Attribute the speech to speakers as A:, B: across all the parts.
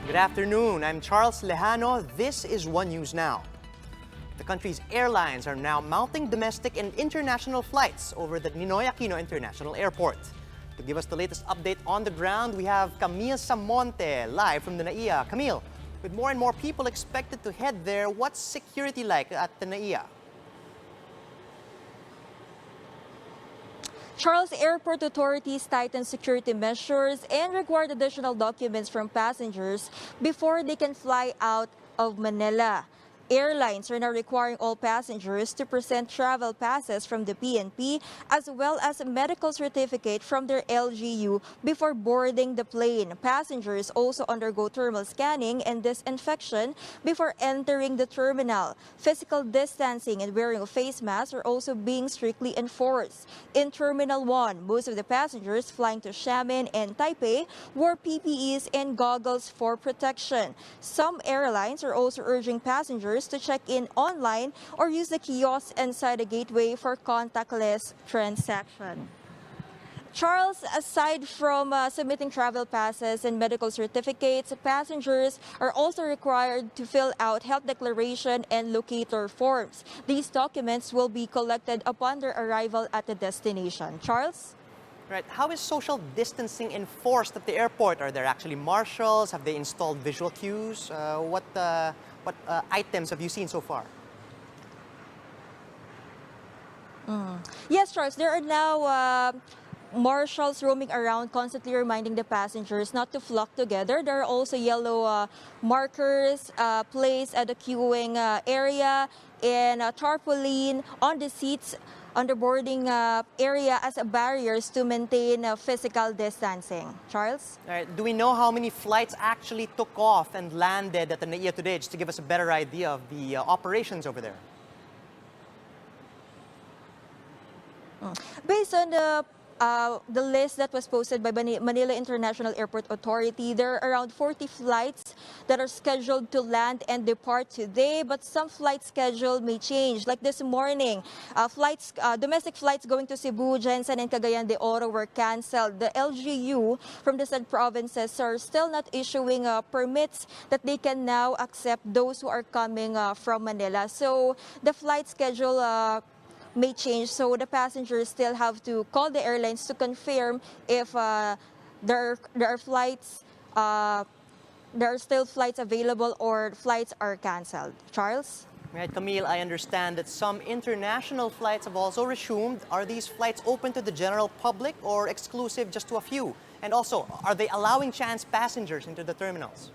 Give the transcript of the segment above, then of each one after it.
A: Good afternoon. I'm Charles Lejano. This is One News Now. The country's airlines are now mounting domestic and international flights over the Ninoy Aquino International Airport. To give us the latest update on the ground, we have Camille Samonte live from the NAIA. Camille, with more and more people expected to head there, what's security like at the NAIA?
B: Charles, airport authorities tighten security measures and required additional documents from passengers before they can fly out of Manila. Airlines are now requiring all passengers to present travel passes from the PNP as well as a medical certificate from their LGU before boarding the plane. Passengers also undergo thermal scanning and disinfection before entering the terminal. Physical distancing and wearing of face masks are also being strictly enforced. In Terminal 1, most of the passengers flying to Xiamen and Taipei wore PPEs and goggles for protection. Some airlines are also urging passengers to check in online or use the kiosks inside the gateway for contactless transaction. Charles, aside from submitting travel passes and medical certificates, passengers are also required to fill out health declaration and locator forms. These documents will be collected upon their arrival at the destination. Charles?
A: Right. How is social distancing enforced at the airport? Are there actually marshals? Have they installed visual cues? What items have you seen so far?
B: Yes, Charles, there are now marshals roaming around, constantly reminding the passengers not to flock together. There are also yellow markers placed at the queuing area and tarpaulin on the seats on the boarding area as barriers to maintain physical distancing. Charles?
A: All right. Do we know how many flights actually took off and landed at the NAIA today, just to give us a better idea of the operations over there?
B: Based on the list that was posted by Manila International Airport Authority, there are around 40 flights that are scheduled to land and depart today, but some flight schedule may change. Like this morning, domestic flights going to Cebu, Jensen, and Cagayan de Oro were canceled. The LGU from the said provinces are still not issuing permits that they can now accept those who are coming from Manila. So the flight schedule may change, so the passengers still have to call the airlines to confirm if there are flights, there are still flights available or flights are canceled. Charles?
A: Right, Camille, I understand that some international flights have also resumed. Are these flights open to the general public or exclusive just to a few? And also, are they allowing chance passengers into the terminals?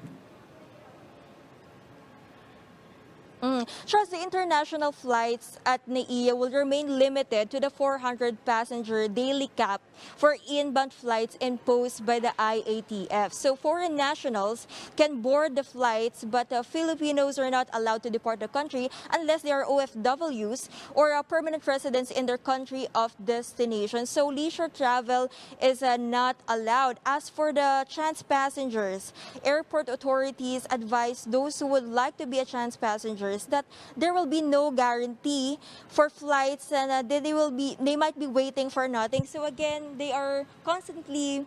B: Charles, the international flights at NAIA will remain limited to the 400-passenger daily cap for inbound flights imposed by the IATF. So foreign nationals can board the flights, but Filipinos are not allowed to depart the country unless they are OFWs or permanent residents in their country of destination. So leisure travel is not allowed. As for the chance passengers, airport authorities advise those who would like to be a chance passenger that there will be no guarantee for flights and they might be waiting for nothing. So again, they are constantly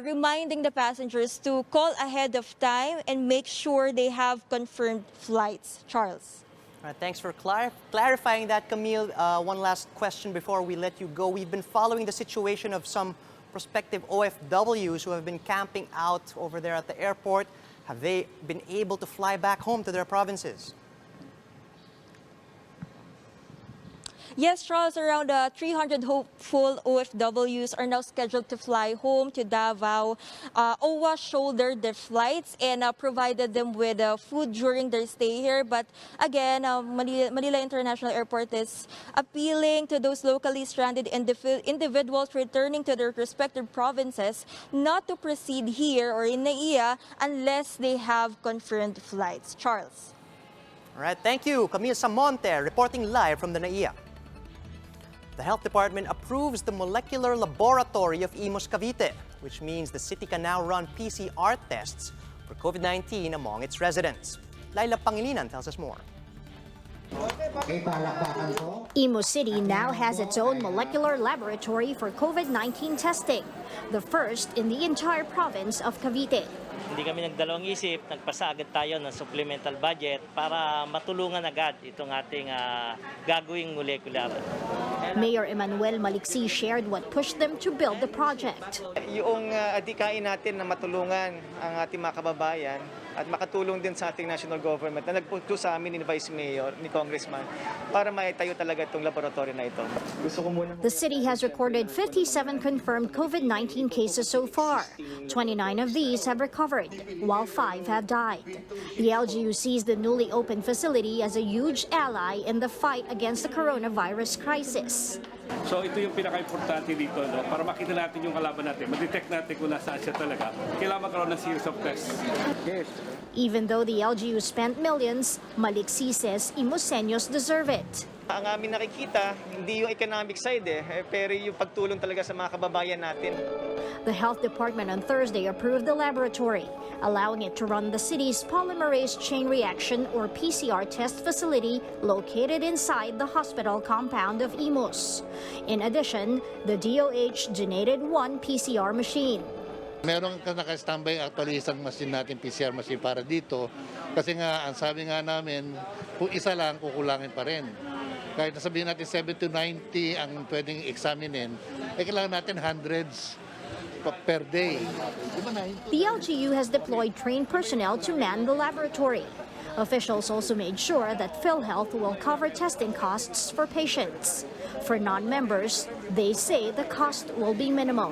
B: reminding the passengers to call ahead of time and make sure they have confirmed flights. Charles?
A: All right, thanks for clarifying that, Camille. One last question before we let you go. We've been following the situation of some prospective OFWs who have been camping out over there at the airport. Have they been able to fly back home to their provinces?
B: Yes, Charles, around 300 hopeful OFWs are now scheduled to fly home to Davao. OWA shouldered their flights and provided them with food during their stay here. But again, Manila International Airport is appealing to those locally stranded individuals returning to their respective provinces not to proceed here or in NAIA unless they have confirmed flights. Charles?
A: All right, thank you. Camille Samonte reporting live from the NAIA. The Health Department approves the molecular laboratory of Imus Cavite, which means the city can now run PCR tests for COVID-19 among its residents. Laila Pangilinan tells us more.
C: Imus City now has its own molecular laboratory for COVID-19 testing, the first in the entire province of Cavite.
D: Hindi kami nagdalawang isip, nagpasa agad tayo ng supplemental budget para matulungan agad itong ating gagawing molecular.
C: Mayor Emmanuel Maliksi shared what pushed them to build the project.
E: Yung adikain natin na matulungan ang ating mga kababayan at makatulong din sa ating national government na nagpunto sa amin ni Vice Mayor, ni Congressman, para maitayo talaga itong laboratory na ito.
C: The city has recorded 57 confirmed COVID-19 cases so far. 29 of these have recovered, while 5 have died. The LGU sees the newly opened facility as a huge ally in the fight against the coronavirus crisis.
F: So ito yung pinaka-importante dito, no? Para makita natin yung kalaban natin, ma-detect natin kung nasaan siya talaga. Kailangan magkaroon ng series of tests. Yes.
C: Even though the LGU spent millions, Maliksi says Imuseños deserve it.
E: Ang amin nakikita, hindi yung economic side pero yung pagtulong talaga sa mga kababayan natin.
C: The health department on Thursday approved the laboratory, allowing it to run the city's polymerase chain reaction or PCR test facility located inside the hospital compound of Imus. In addition, the DOH donated one PCR machine.
G: Meron ka naka-standby actually isang machine natin, PCR machine para dito. Kasi nga, ang sabi nga namin, kung isa lang, kukulangin pa rin. Kahit nasabihin natin 70 to 90 ang pwedeng examinin, kailangan natin hundreds per day.
C: The LGU has deployed trained personnel to man the laboratory. Officials also made sure that PhilHealth will cover testing costs for patients. For non-members, they say the cost will be minimal.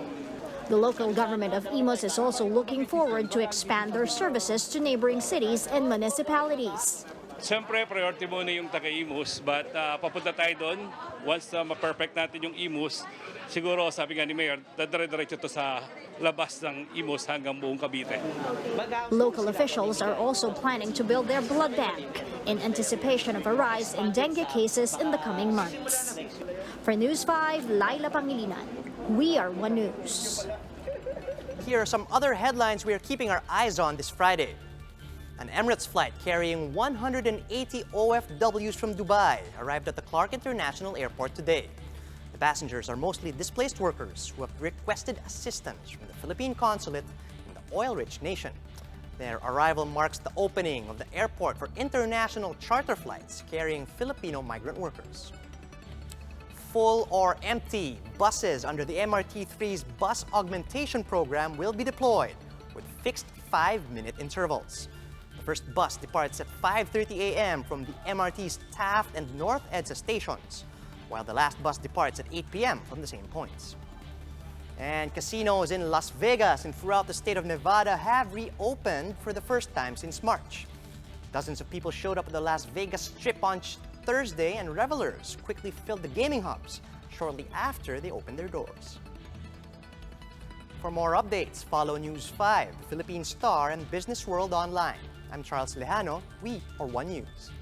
C: The local government of Imus is also looking forward to expand their services to neighboring cities and municipalities.
F: Siyempre, priority muna yung taga-Imus, but papunta tayo doon. Once ma-perfect natin yung Imus, siguro sabi nga ni Mayor, dadire-diretso to sa labas ng Imus hanggang buong Cavite.
C: Local officials are also planning to build their blood bank in anticipation of a rise in dengue cases in the coming months. For News 5, Laila Pangilinan, we are One News.
A: Here are some other headlines we are keeping our eyes on this Friday. An Emirates flight carrying 180 OFWs from Dubai arrived at the Clark International Airport today. The passengers are mostly displaced workers who have requested assistance from the Philippine consulate in the oil-rich nation. Their arrival marks the opening of the airport for international charter flights carrying Filipino migrant workers. Full or empty buses under the MRT3's bus augmentation program will be deployed with fixed 5-minute intervals. The first bus departs at 5:30 a.m. from the MRT's Taft and North EDSA stations, while the last bus departs at 8 p.m. from the same points. And casinos in Las Vegas and throughout the state of Nevada have reopened for the first time since March. Dozens of people showed up at the Las Vegas Strip on Thursday, and revelers quickly filled the gaming hubs shortly after they opened their doors. For more updates, follow News 5, the Philippine Star, and Business World Online. I'm Charles Lejano. We are One News.